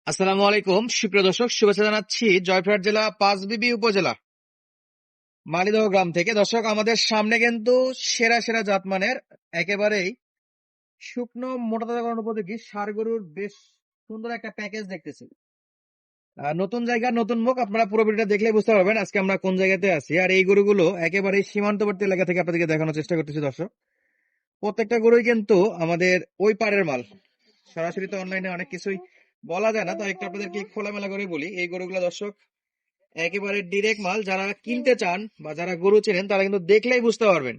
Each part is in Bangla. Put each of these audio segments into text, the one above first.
আসসালামু আলাইকুম সুপ্রিয় দর্শক, শুভেচ্ছা জানাচ্ছি জয়পুরহাট জেলা পাঁচবিবি উপজেলা মালিদহ গ্রাম থেকে। দর্শক, আমাদের সামনে কিন্তু সেরা সেরা জাতমানের একেবারেই শুকনো মোটা তাজাকরণ উপযোগী ষাঁড় গরুর বেশ সুন্দর একটা প্যাকেজ দেখতেছি। নতুন জায়গা নতুন মুখ, আপনারা পুরো ভিডিওটা দেখলেই বুঝতে পারবেন আজকে আমরা কোন জায়গাতে আছি। আর এই গরুগুলো একেবারে সীমান্তবর্তী এলাকা থেকে আপনাদেরকে দেখানোর চেষ্টা করতেছি। দর্শক, প্রত্যেকটা গরুই কিন্তু আমাদের ওই পারের মাল। সরাসরি তো অনলাইনে অনেক কিছুই বলা যায় না, তো একটু আপনাদেরকে খোলামেলা করে বলি। এই গরুগুলো দর্শক একেবারে ডিরেক্ট মাল। যারা কিনতে চান বা যারা গরু চেনেন তারা কিন্তু দেখলেই বুঝতে পারবেন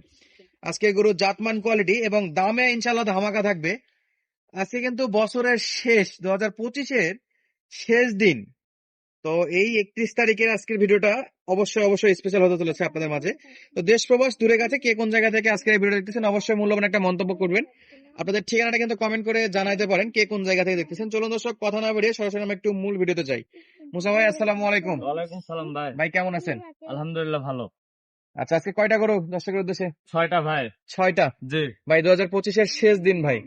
আজকে গরু জাতমান কোয়ালিটি এবং দামে ইনশাল্লাহ ধামাকা থাকবে। আজকে কিন্তু বছরের শেষ 2025-এর শেষ দিন। তো এই 31 তারিখের আজকের ভিডিওটা অবশ্যই অবশ্যই স্পেশাল হতে চলেছে আপনাদের মাঝে। তো দেশ প্রবাস দূরে কাছে কে কোন জায়গা থেকে আজকে এই ভিডিও দেখতেছেন অবশ্যই মূল্যবান একটা মন্তব্য করবেন। আপনাদের ঠিকানাটা কিন্তু কমেন্ট করে জানাইতে পারেন কে কোন জায়গা থেকে দেখতেছেন। চলুন দর্শক, কথা না বেরিয়ে সরাসরি আমরা একটু মূল ভিডিওতে যাই। মুসা ভাই, আসসালামু আলাইকুম। ওয়ালাইকুম সালাম ভাই। ভাই কেমন আছেন? আলহামদুলিল্লাহ ভালো। আচ্ছা, আজকে কয়টা গরু দর্শকের উদ্দেশ্যে? 6টা ভাই। 6টা। জি ভাই 2025-এর শেষ দিন ভাই,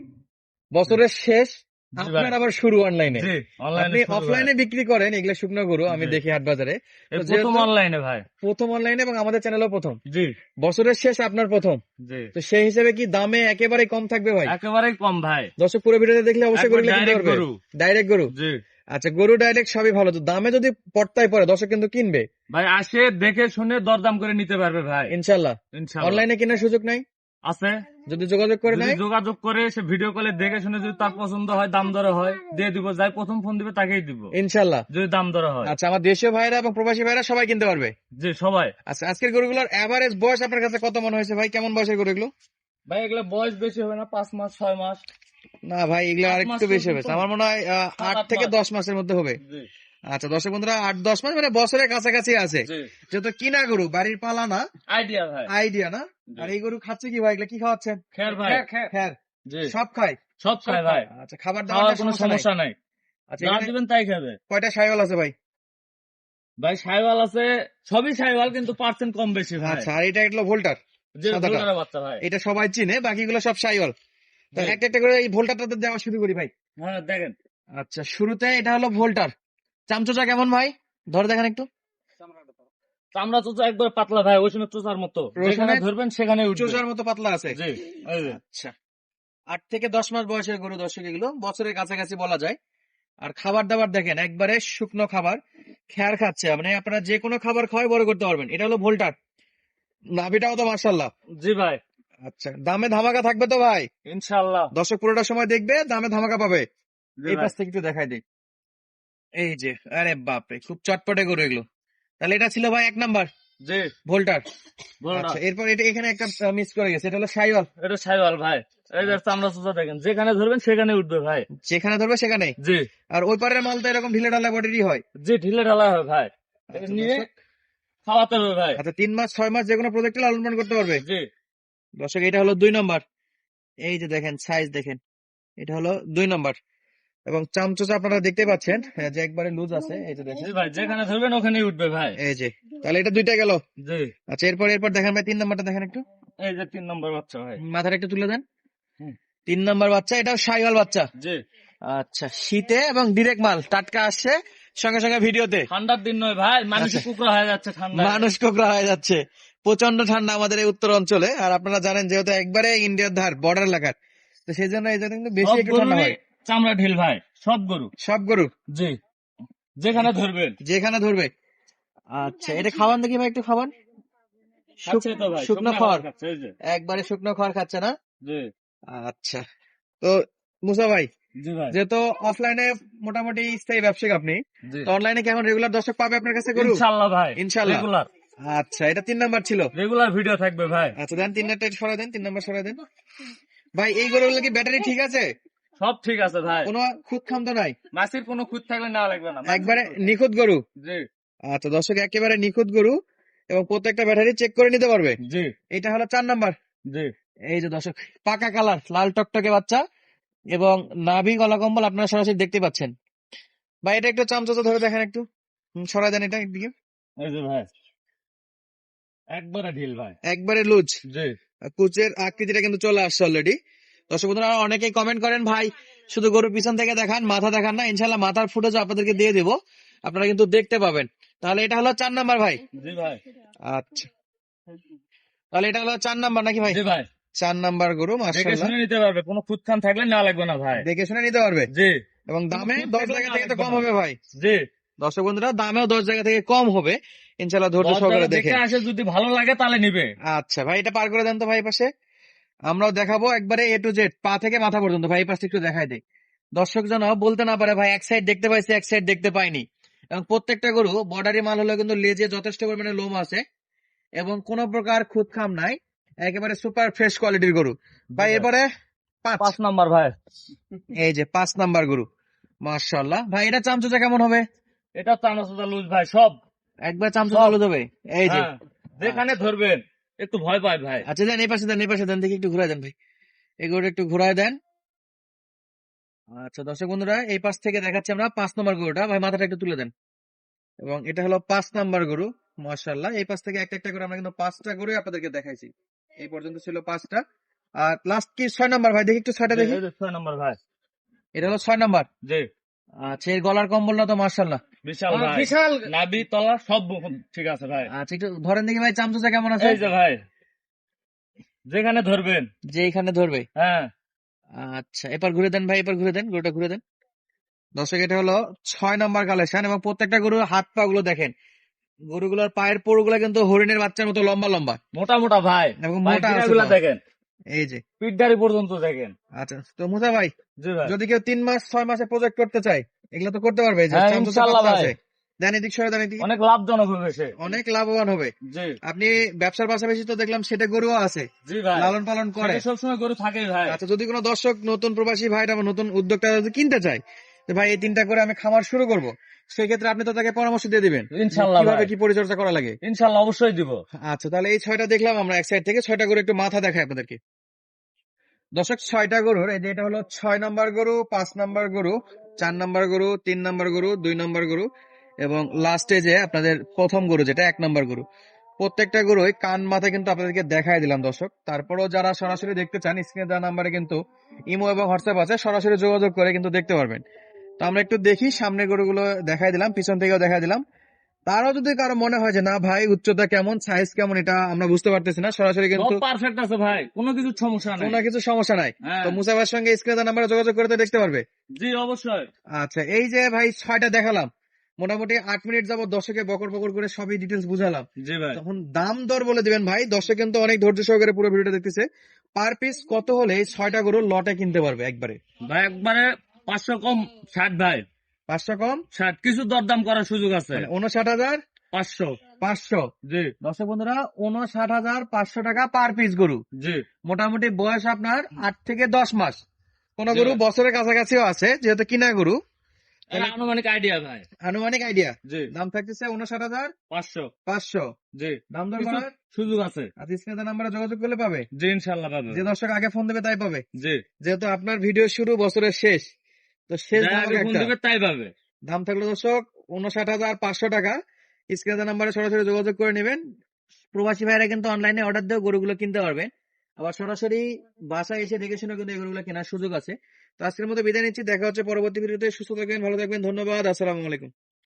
বছরের শেষ। জি ভাই। আপনার আবার শুরু অনলাইনে। জি অনলাইনে আপনি শুরু ভাই। অফলাইনে বিক্রি করেন এগুলা শুকনো গরু, আমি জি। দেখি হাট বাজারে। এই তো প্রথম যেহেতু অনলাইনে ভাই। প্রথম অনলাইনে এবং আমাদের চ্যানেলও প্রথম, জি বছরের শেষ আপনার প্রথম, জি তো সেই হিসেবে কি দামে একেবারে কম থাকবে ভাই? একেবারেই কম ভাই। দর্শক পুরো ভিডিওতে দেখলে অবশ্যই একবার গরুগুলো কিনতে ডাইরেক্ট পারবে। গরু। ডাইরেক্ট গরু। জি আচ্ছা, গরু ডাইরেক্ট সবই ভালো, তো দামে যদি পড়তায় পড়ে দর্শক কিন্তু কিনবে ভাই, আসে দেখে শুনে দরদাম করে নিতে পারবে ভাই ইনশাল্লাহ। ইনশাআল্লাহ। অনলাইনে কেনার সুযোগ নাই আছে, যদি যোগাযোগ করে যদি নেয়। যোগাযোগ করে সে ভিডিও কলে দেখে শুনে যদি তার পছন্দ হয়, দাম দরে হয়, দিয়ে দিব। যাই প্রথম ফোন দিবে তাকেই দিব ইনশাল্লাহ। যদি দাম দরে হয়। আচ্ছা, আমার দেশীয় ভাইরা এবং প্রবাসী ভাইরা সবাই কিনতে পারবে। জি সবাই। আচ্ছা, আজকের গরুগুলোর এভারেজ বয়স আপনার কাছে কত মনে হয়েছে ভাই? কেমন বয়সের গরু এগুলো? ভাই এগুলো বয়স বেশি হবে না, 5 মাস 6 মাস। না ভাই, এগুলো 8 আর মাস একটু বেশি হবে, পর্যন্ত। আমার মনে হয় 8 7-8 থেকে মাস। 10 মাসের মধ্যে হবে। জি আচ্ছা দর্শক বন্ধুরা, 8-10 মাস মানে বছরের কাছাকাছি আছে। জি যেহেতু কিনা গরু, বাড়ির পালা না, আইডিয়া ভাই। আইডিয়া না। জি। আর এই গরু খাচ্ছে কি ভাই? এগুলো কি খাওয়াচ্ছেন? খের ভাই। খ্যার। জি সব খায়? সব খায় ভাই। আচ্ছা, খাবার খাওয়ার দাবার কোনো সমস্যা নাই? সমস্যা নাই, আচ্ছা, যা এখানে দিবেন তাই খাবে। কয়টা সাইওয়াল আছে ভাই? ভাই সাইওয়াল আছে, সবই সাইওয়াল, কিন্তু পার্সেন্ট কম বেশি ভাই। আচ্ছা, আর এটা একটা ভোল্টার যে সাদাটা, ভোল্টারের বাচ্চা ভাই। এটা সবাই চিনে, বাকিগুলো সব সাইওয়াল। তো জি। একটা একটা করে এই ভোল্টারটাতে দেওয়া শুরু করি ভাই। হ্যাঁ দেখেন, আচ্ছা, শুরুতে এটা হলো ভোল্টার। চামচোচা কেমন ভাই? ধরে দেখেন একটু। চামড়া চোচা একবার পাতলা ভাই, ওই সময় চোচার মতো, যেখানে রসুনের ধরবেন সেখানে উঠবে। চোচার মতো পাতলা আছে। জি এই যে। আচ্ছা, 8 থেকে 10 মাস বয়সের গরু দর্শক, এগুলো বছরের কাছাকাছি বলা যায়। আর খাবার দাবার দেখেন, একবারে শুকনো খাবার খেয়ার খাচ্ছে, মানে আপনারা যে কোনো খাবার খাওয়াই বড় করতে পারবেন। এটা হলো ভোল্টার। নাভিটাও তো মাশাআল্লাহ। জি ভাই আচ্ছা, দামে ধামাকা থাকবে তো ভাই? ইনশাআল্লাহ। দর্শক পুরোটা সময় দেখবে, দামে ধামাকা পাবে। জি এই ভাই। পাশ থেকে একটু দেখাই দিই। এই যে, আরে বাপরে, খুব চটপটে গরু এগুলো। তাহলে এটা ছিল ভাই 1 নাম্বার জি ভোল্টার। ভোল্টার। আচ্ছা, এরপর এটা এখানে একটা মিস করে গেছে, এটা হলো সাইওয়াল। এটা সাইওয়াল ভাই। এই যে চামড়া চোচা দেখেন, যেখানে ধরবেন সেখানে উঠবে ভাই। যেখানে ধরবে সেখানে। জি আর ওই পারের মাল তো এরকম ঢিলে ঢালা বডিরই হয়। জি ঢিলে ঢালা হয় ভাই। এটা আচ্ছা নিয়ে দর্শক, খাওয়াতে হবে ভাই। আচ্ছা 3 মাস 6 মাস যে কোনো প্রজেক্টে লালন পালন করতে পারবে। জি দর্শক, এটা হলো 2 নাম্বার। এই যে দেখেন সাইজ দেখেন, এটা হলো 2 নাম্বার। এবং চামচোচা আপনারা দেখতে পাচ্ছেন, যে একবারে লুজ আছে, এই যে দেখেন। জি ভাই, যেখানে ধরবেন ওখানেই উঠবে ভাই। এই যে, তাহলে এটা 2টা গেল। জি আচ্ছা, এরপর এরপর দেখেন ভাই 3 নাম্বারটা দেখেন একটু। এই যে 3 নম্বর বাচ্চা ভাই। মাথাটা একটু তুলে দেন। হুম। 3 নাম্বার বাচ্চা, এটাও শাইওয়াল বাচ্চা। জি আচ্ছা, শীতে এবং ডিরেক্ট মাল টাটকা আসছে সঙ্গে সঙ্গে ভিডিওতে। ঠান্ডার দিন নয় ভাই, মানুষ আচ্ছা। কুকরা হয়ে যাচ্ছে ঠান্ডা। মানুষ কোকড়া হয়ে যাচ্ছে, প্রচন্ড ঠান্ডা আমাদের এই উত্তর অঞ্চলে। আর আপনারা জানেন যেহেতু একবারে ইন্ডিয়ার ধার, বর্ডার এলাকার, তো সেই জন্য এই জায়গায় কিন্তু বেশি সব একটু ঠান্ডা গরুরই হয়। চামড়া ঢিল ভাই, সব গরু। সব গরু জি যেখানে ধরবেন। যেখানে ধরবে। আচ্ছা, এটা খাওয়ান দেখি ভাই, একটু খাওয়ান। খাচ্ছে তো ভাই, শুকনো শুকনা খড়, খাবার খাচ্ছে, এই যে। একবারে শুকনো খড় খাচ্ছে না? জি আচ্ছা, তো মুসা ভাই, জি ভাই। যেহেতু অফলাইনে মোটামুটি স্থায়ী ব্যবসায়িক আপনি, জি তো অনলাইনে কি এখন রেগুলার দর্শক পাবে আপনার কাছে গরু? ইনশাআল্লাহ ভাই, ইনশাল্লাহ। রেগুলার আচ্ছা, এটা 3 নাম্বার ছিল। রেগুলার ভিডিও থাকবে ভাই। আচ্ছা, দেন 3 নাম্বারটা সরাই দেন, 3 নাম্বার সরাই দেন ভাই। এই গরুগুলো কি ব্যাটারি ঠিক আছে? সব ঠিক আছে ভাই, কোনো খুঁত খাম তো নাই? মাছির কোনো খুঁত থাকলে নেওয়া লাগবে না। একবারে নিখুঁত গরু। জি আচ্ছা দর্শক, একেবারে নিখুঁত গরু এবং প্রত্যেকটা ব্যাটারি চেক করে নিতে পারবে। জি এটা হলো 4 নাম্বার। জি এই যে দর্শক, পাকা কালার, লাল টকটকে বাচ্চা এবং নাভি গলা কম্বল আপনারা সরাসরি দেখতে পাচ্ছেন। ভাই এটা একটু চামচা ধরে দেখেন একটু। সরাই দেন এটা একদিকে। এই যে ভাই, একবারে ঢিল ভাই। একবারে লুজ। জি কুচের আকৃতিটা কিন্তু চলে আসছে অলরেডি। দর্শক বন্ধুরা অনেকেই কমেন্ট করেন ভাই, শুধু গরুর পিছন থেকে দেখান, মাথা দেখান না। ইনশাল্লাহ মাথার ফুটেজ আপনাদেরকে দিয়ে দিব, আপনারা কিন্তু দেখতে পাবেন। তাহলে এটা হলো 4 নাম্বার ভাই। জি ভাই। আচ্ছা, তাহলে এটা হলো 4 নাম্বার নাকি ভাই? জি ভাই। 4 নাম্বার গরু, দেখে মাশাআল্লাহ। শুনে নিতে পারবে, কোনো খুঁতখান থাকলে না লাগবে না ভাই। দেখে শুনে নিতে পারবে জি। এবং দামে কোনো খুঁত 10 থাকলে জায়গা না থেকে তো লাগবে কম না। হবে ভাই। জি। দর্শক বন্ধুরা, দামেও 10 জায়গা থেকে কম হবে ইনশাল্লাহ, ধৈর্য 10 সহকারে জায়গা দেখে। দেখে আসে, যদি ভালো লাগে তাহলে নিবে। আচ্ছা ভাই, এটা পার করে দেন তো ভাই পাশে। আমরাও দেখাবো একবারে A to Z, পা থেকে মাথা পর্যন্ত। ভাই এই পাশে একটু দেখাই দেই, দর্শক যেন বলতে না পারে ভাই এক সাইড দেখতে পাইছে এক সাইড দেখতে পাইনি। এবং প্রত্যেকটা গরু বর্ডারি মাল হলে কিন্তু লেজে যথেষ্ট পরিমাণে লোম আছে এবং কোন প্রকার খুদখাম নাই, একেবারে সুপার ফ্রেশ কোয়ালিটির গরু। ভাই ভাই। এবারে 5, 5 নাম্বার ভাই। এই যে 5 নাম্বার গরু, মাশাআল্লাহ। ভাই এটা চামচুচা কেমন হবে? এটা চানাচুটা লুজ ভাই, সব। একবার চামচুচা হলে যাবে, এই যে। হ্যাঁ, যেখানে ধরবেন একটু ভয় পায় ভাই। আচ্ছা দেন, এই পাশে দেন, এই পাশে দেন, দেখি একটু ঘুরাই দেন ভাই, এই গরুটা একটু ঘুরাই দেন। আচ্ছা দর্শক বন্ধুরা, এই পাশ থেকে দেখাচ্ছি আমরা 5 নম্বর গরুটা। ভাই মাথাটা একটু তুলে দেন। এবং এটা হলো 5 নাম্বার গরু, মাশাআল্লাহ। এই পাশ থেকে একটা একটা করে আমরা কিন্তু 5টা গরু আপনাদেরকে দেখাইছি। এই পর্যন্ত ছিল 5টা। আর লাস্ট কি 6 নাম্বার ভাই? দেখি একটু 6টা দেখি। এই যে 6 নাম্বার ভাই। এটা হলো 6 নাম্বার। জি। আচ্ছা, এর গলার কম্বলটা তো মাশাআল্লাহ বিশাল ভাই, বিশাল। নাভি তলা সব ঠিক আছে ভাই। আচ্ছা একটু ধরেন দেখি ভাই, চামচুচা কেমন আছে? এই যে ভাই, যেখানে ধরবেন। যে এখানে ধরবে। হ্যাঁ। আচ্ছা, এবার ঘুরে দেন ভাই, এবার ঘুরে দেন, গরুটা ঘুরে দেন। দর্শক এটা হলো 6 নাম্বার কালেকশন এবং প্রত্যেকটা গরুর হাত পা গুলো দেখেন, গরুগুলোর পায়ের পোড়গুলো কিন্তু হরিণের বাচ্চার মতো লম্বা লম্বা মোটা মোটা ভাই, এবং ভাই মোটা আছে গিরাগুলা তো। দেখেন, এই যে। পিঠদাড়ি পর্যন্ত দেখেন। আচ্ছা তো মুসা ভাই, জি ভাই। যদি কেউ 3 মাস 6 মাসে প্রজেক্ট করতে চায়, এগুলো তো করতে পারবে? এই যে হ্যাঁ, চামচুচা ইনশাআল্লাহ পাতলা ভাই। আছে, দেন এদিক সরে দেন, এদিক অনেক লাভজনক হবে সে। অনেক লাভবান হবে। জি। আপনি ব্যবসার পাশাপাশি তো দেখলাম সেটা গরুও আছে, জি ভাই। লালন পালন করে। সেটা সবসময় গরু থাকে ভাই। আচ্ছা, যদি কোনো দর্শক নতুন প্রবাসী ভাইরা বা নতুন উদ্যোক্তা যদি কিনতে চায়, যে ভাই এই 3টা করে আমি খামার শুরু করব, সেক্ষেত্রে আপনি তো তাকে পরামর্শ দিয়ে দিবেন ইনশাআল্লাহ কিভাবে ভাই। কি পরিচর্যা করা লাগে। ইনশাআল্লাহ অবশ্যই দিব। আচ্ছা, তাহলে এই 6টা দেখলাম আমরা এক সাইড থেকে। 6টা গরু একটু মাথা দেখায় আপনাদেরকে। দর্শক 6টা গরুর, এই যে এটা হলো 6 নাম্বার গরু, 5 নাম্বার গরু, 4 নাম্বার গরু, 3 নাম্বার গরু, 2 নাম্বার গরু এবং লাস্টে যে আপনাদের প্রথম গরু যেটা 1 নাম্বার গরু। প্রত্যেকটা গরুই কান মাথা কিন্তু আপনাদেরকে দেখাই দিলাম দর্শক। তারপরেও যারা সরাসরি দেখতে চান, স্ক্রিনে দেওয়া নাম্বারে কিন্তু ইমো এবং হোয়াটসঅ্যাপ আছে, সরাসরি যোগাযোগ করে কিন্তু দেখতে পারবেন। তো আমরা একটু দেখি, সামনের গরুগুলো দেখাই দিলাম, পিছন থেকেও দেখাই দিলাম। তারও যদি কারো মনে হয় যে না ভাই উচ্চতা কেমন, সাইজ কেমন, এটা আমরা বুঝতে পারতেছি না, সরাসরি সব কিন্তু পারফেক্ট আছে ভাই, কোনো কিছু সমস্যা নাই। কোনো কিছু সমস্যা নাই। হ্যাঁ। তো মুসা ভাইয়ের সঙ্গে স্ক্রিনে নাম্বারে যোগাযোগ করে তো দেখতে পারবে। জি অবশ্যই। আচ্ছা, এই যে ভাই 6টা দেখালাম, মোটামুটি 8 মিনিট যাবত দর্শকে বকর বকর করে সবই ডিটেলস বুঝালাম। জি ভাই। তখন দাম দর বলে দিবেন ভাই, দর্শক কিন্তু অনেক ধৈর্য সহকারে পুরো ভিডিওটা দেখতেছে। পার পিস কত হলে এই 6টা গরু লটে কিনতে পারবে একবারে? ভাই একবারে 500 কম 60 ভাই। 500 কম 60 কিছু দরদাম করার সুযোগ আছে। মানে 59,500। 500। জি। দর্শক বন্ধুরা, 59,500 টাকা পার পিস গরু। জি। মোটামুটি বয়স আপনার 8 থেকে 10 মাস, কোন জি গরু ভাই। বছরের কাছাকাছিও আছে, যেহেতু কিনা গরু। এটা আনুমানিক আইডিয়া ভাই। আনুমানিক আইডিয়া, জি। দাম থাকতেছে 500। 59,500। জি। দাম দর কিছু করার সুযোগ আছে। আজকে স্ক্রিনে নাম্বারে যোগাযোগ করলে পাবে। জি ইনশাআল্লাহ পাবে। যে দর্শক আগে ফোন দেবে তাই পাবে, জি। যেহেতু আপনার ভিডিও শুরু বছরের শেষ, তো শেষ যাই আগে ধামাকা ফোন একটা দিবে তাই পাবে। দাম থাকলো দর্শক 59,500 টাকা। স্ক্রিনে নাম্বারে সরাসরি যোগাযোগ করে নেবেন। প্রবাসী ভাইরা কিন্তু অনলাইনে অর্ডার দিয়েও গরুগুলো কিনতে পারবে, আবার সরাসরি বাসায় এসে দেখে শুনে কিন্তু এই গরুগুলো কেনার সুযোগ আছে। তো আজকের মতো বিদায় নিচ্ছি, দেখা হচ্ছে পরবর্তী ভিডিওতে। সুস্থ থাকবেন, ভালো থাকবেন, ধন্যবাদ, আসসালামু আলাইকুম।